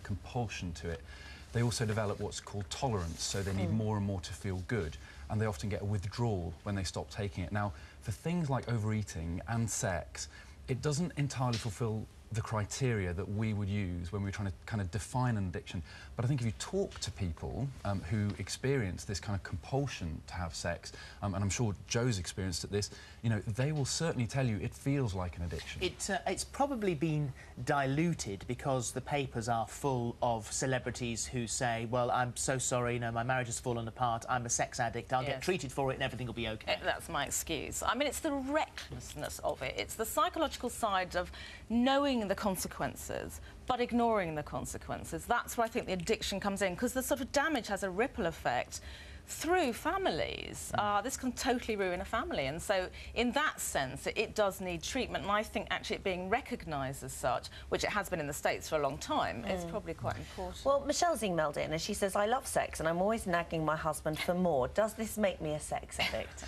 of compulsion to it. They also develop what's called tolerance, so they need more and more to feel good, and they often get a withdrawal when they stop taking it. Now, for things like overeating and sex, it doesn't entirely fulfill the criteria that we would use when we're trying to kind of define an addiction. But I think if you talk to people who experience this kind of compulsion to have sex, and I'm sure Joe's experienced at this, you know, they will certainly tell you it feels like an addiction. It's probably been diluted because the papers are full of celebrities who say, well, I'm so sorry, you know, my marriage has fallen apart, I'm a sex addict, I'll get treated for it and everything will be OK. That's my excuse. I mean, it's the recklessness of it. It's the psychological side of knowing the consequences but ignoring the consequences. That's where I think the addiction comes in, because the sort of damage has a ripple effect through families. This can totally ruin a family, and so in that sense it does need treatment, and I think actually it being recognised as such, which it has been in the States for a long time, is probably quite important. Well, Michelle's emailed in and she says, I love sex and I'm always nagging my husband for more. Does this make me a sex addict?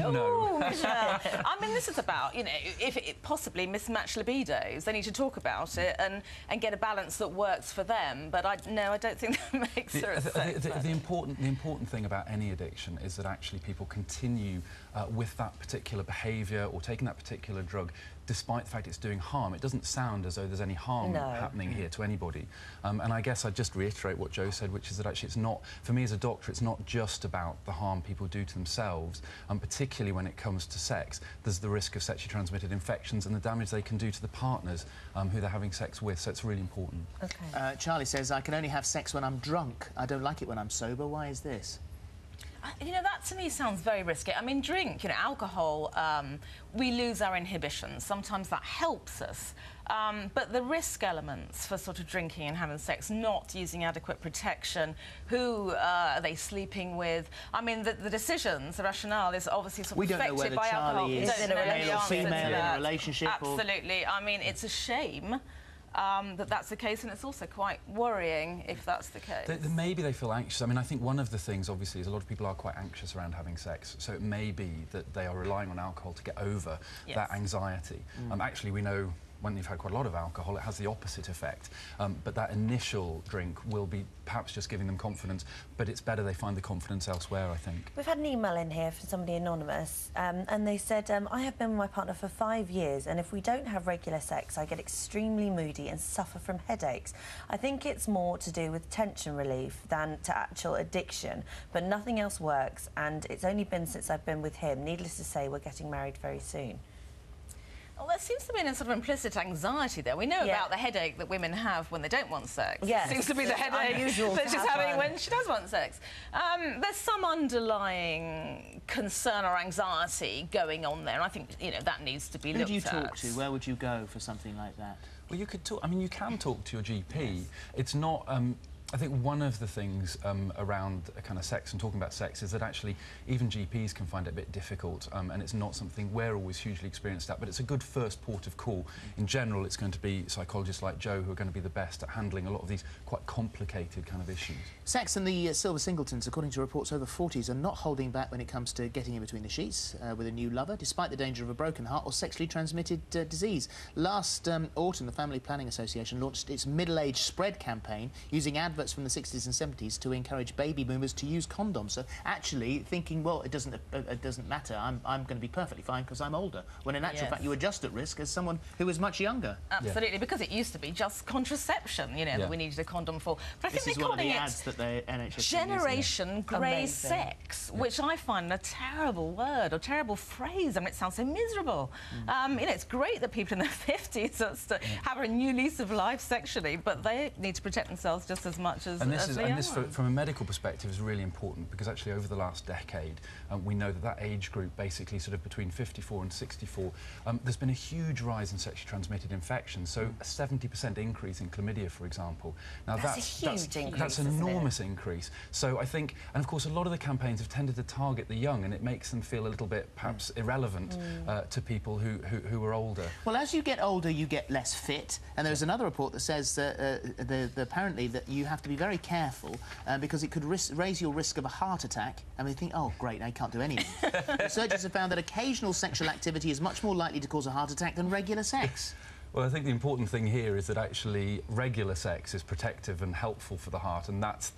No, Michelle. I mean, this is about, you know, if it possibly mismatched libidos, they need to talk about it and get a balance that works for them, but I don't think that makes her a sex addict. The important thing about any addiction is that actually people continue with that particular behaviour or taking that particular drug despite the fact it's doing harm. It doesn't sound as though there's any harm happening here to anybody. And I guess I'd just reiterate what Joe said, which is that actually it's not, for me as a doctor, it's not just about the harm people do to themselves, and particularly when it comes to sex. There's the risk of sexually transmitted infections and the damage they can do to the partners who they're having sex with, so it's really important. Okay. Charlie says, I can only have sex when I'm drunk. I don't like it when I'm sober. Why is this? You know, that to me sounds very risky. I mean, drink, you know, alcohol, we lose our inhibitions. Sometimes that helps us. But the risk elements for sort of drinking and having sex, not using adequate protection, who are they sleeping with? I mean, the decisions, the rationale is obviously sort of affected by alcohol. We don't know whether Charlie is male or female in a relationship. Absolutely. I mean, it's a shame that that's the case, and it's also quite worrying if that's the case. Maybe they feel anxious. I mean, I think one of the things, obviously, is a lot of people are quite anxious around having sex, so it may be that they are relying on alcohol to get over that anxiety. Actually, we know when you've had quite a lot of alcohol, it has the opposite effect. But that initial drink will be perhaps just giving them confidence, but it's better they find the confidence elsewhere, I think. We've had an email in here from somebody anonymous, and they said, I have been with my partner for 5 years, and if we don't have regular sex, I get extremely moody and suffer from headaches. I think it's more to do with tension relief than to actual addiction, but nothing else works, and it's only been since I've been with him. Needless to say, we're getting married very soon. Well, there seems to be a sort of implicit anxiety there. We know about the headache that women have when they don't want sex. Yes. It seems to be the headache that she's having when she does want sex. There's some underlying concern or anxiety going on there, and I think, you know, that needs to be looked at. Who do you talk to? Where would you go for something like that? Well, you could talk. I mean, you can talk to your GP. It's not. I think one of the things around kind of sex and talking about sex is that actually even GPs can find it a bit difficult, and it's not something we're always hugely experienced at, but it's a good first port of call. In general, it's going to be psychologists like Joe who are going to be the best at handling a lot of these quite complicated kind of issues. Sex and the Silver Singletons, according to reports over 40s, are not holding back when it comes to getting in between the sheets with a new lover, despite the danger of a broken heart or sexually transmitted disease. Last autumn, the Family Planning Association launched its middle-age spread campaign using adverts from the 60s and 70s to encourage baby boomers to use condoms. So actually thinking, well, it doesn't matter, I'm going to be perfectly fine because I'm older, when in actual fact you were just at risk as someone who was much younger. Absolutely, because it used to be just contraception, you know, that we needed a condom for. But I think they're calling it Generation Grey Sex, which I find a terrible word or terrible phrase. I mean, it sounds so miserable. You know, it's great that people in their 50s have a new lease of life sexually, but they need to protect themselves just as much as this, from a medical perspective, is really important, because actually over the last decade we know that age group, basically sort of between 54 and 64, there's been a huge rise in sexually transmitted infections, so a 70% increase in chlamydia, for example. Now that's a huge increase. That's an enormous increase. So I think, and of course a lot of the campaigns have tended to target the young, and it makes them feel a little bit perhaps irrelevant to people who are older. Well, as you get older you get less fit, and there's another report that says that apparently that you have to be very careful because it could raise your risk of a heart attack, and we think, oh great, I can't do anything. Researchers have found that occasional sexual activity is much more likely to cause a heart attack than regular sex. Well, I think the important thing here is that actually regular sex is protective and helpful for the heart, and that's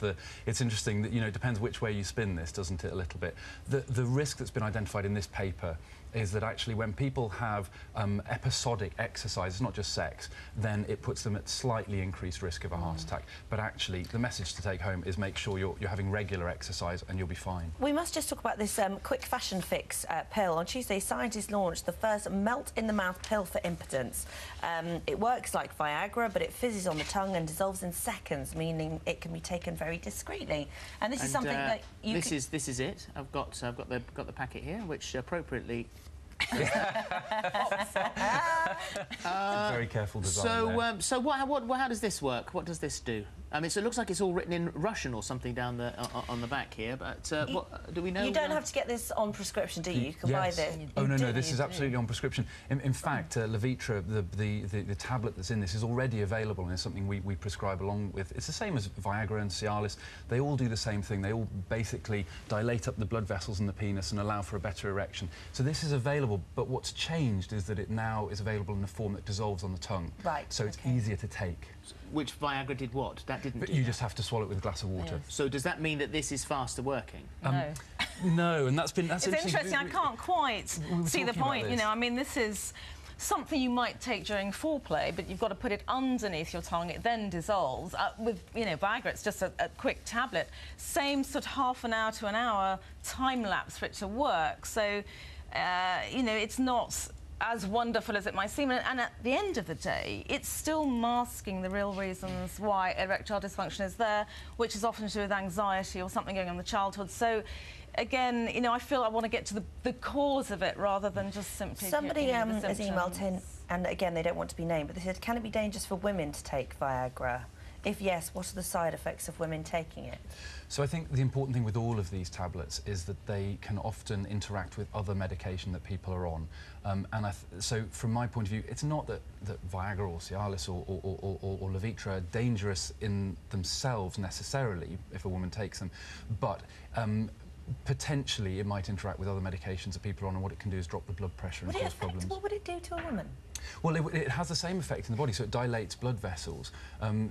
it's interesting that, you know, it depends which way you spin this, doesn't it, a little bit. The risk that's been identified in this paper is that actually when people have episodic exercise, not just sex, then it puts them at slightly increased risk of a heart attack. But actually, the message to take home is make sure you're having regular exercise and you'll be fine. We must just talk about this quick fashion fix pill. On Tuesday, scientists launched the first melt-in-the-mouth pill for impotence. It works like Viagra, but it fizzes on the tongue and dissolves in seconds, meaning it can be taken very discreetly. And this is something that you this is it. I've got the packet here, which appropriately. Very careful design. So how does this work? What does this do? I mean, so it looks like it's all written in Russian or something down on the back here. But what do we know? You don't have to get this on prescription, do you? You can buy this. Oh no, this is absolutely on prescription. In fact, Levitra, the tablet that's in this, is already available and is something we prescribe along with. It's the same as Viagra and Cialis. They all do the same thing. They all basically dilate up the blood vessels in the penis and allow for a better erection. So this is available, but what's changed is that it now is available in a form that dissolves on the tongue. Right. So it's easier to take. Which Viagra did what? That didn't. But you just have to swallow it with a glass of water. Yes. So does that mean that this is faster working? No. No, and that's it's interesting. I can't quite see the point. You know, I mean, this is something you might take during foreplay, but you've got to put it underneath your tongue. It then dissolves. With, you know, Viagra, it's just a quick tablet. Same sort of half an hour to an hour time lapse for it to work. So, you know, it's not as wonderful as it might seem, and at the end of the day, it's still masking the real reasons why erectile dysfunction is there, which is often to do with anxiety or something going on in the childhood. So, again, you know, I feel I want to get to the cause of it rather than just simply. Somebody has emailed in, and again, they don't want to be named, but they said, can it be dangerous for women to take Viagra? If yes, what are the side effects of women taking it? So I think the important thing with all of these tablets is that they can often interact with other medication that people are on. So from my point of view, it's not that Viagra or Cialis or Levitra are dangerous in themselves necessarily if a woman takes them, but potentially it might interact with other medications that people are on, and what it can do is drop the blood pressure and cause problems. What would it do to a woman? Well, it has the same effect in the body, so it dilates blood vessels.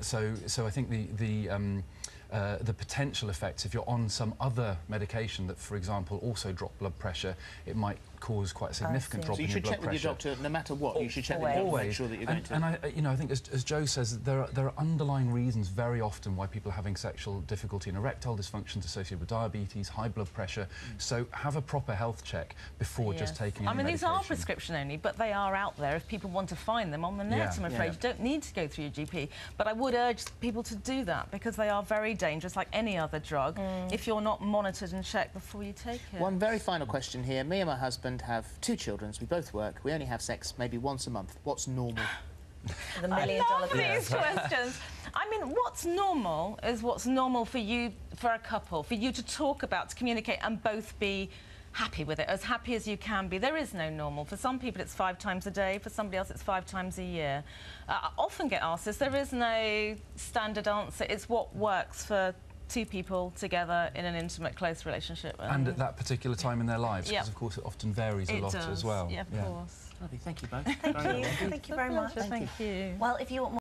So I think the potential effects, if you're on some other medication that, for example, also drop blood pressure, it might cause quite a significant drop in your blood pressure. So you should check with your doctor no matter what. You should check with your doctor to make sure that you're going to. And I think, as Joe says, there are underlying reasons very often why people are having sexual difficulty and erectile dysfunctions associated with diabetes, high blood pressure. So have a proper health check before just taking any medication. These are prescription only, but they are out there if people want to find them on the net, I'm afraid. You don't need to go through your GP, but I would urge people to do that because they are very dangerous, like any other drug, if you're not monitored and checked before you take it. One very final question here. Me and my husband have 2 children. We both work. We only have sex maybe once a month. What's normal? The million-dollar question. These questions. I mean, what's normal is what's normal for you, for a couple, for you to talk about, to communicate and both be happy with it, as happy as you can be. There is no normal. For some people it's 5 times a day, for somebody else it's 5 times a year. I often get asked this. There is no standard answer. It's what works for 2 people together in an intimate, close relationship. And at that particular time in their lives, because of course it often varies a lot as well. Yeah, of course. Lovely, thank you both. Thank you very much. Thank you. Well, if you want more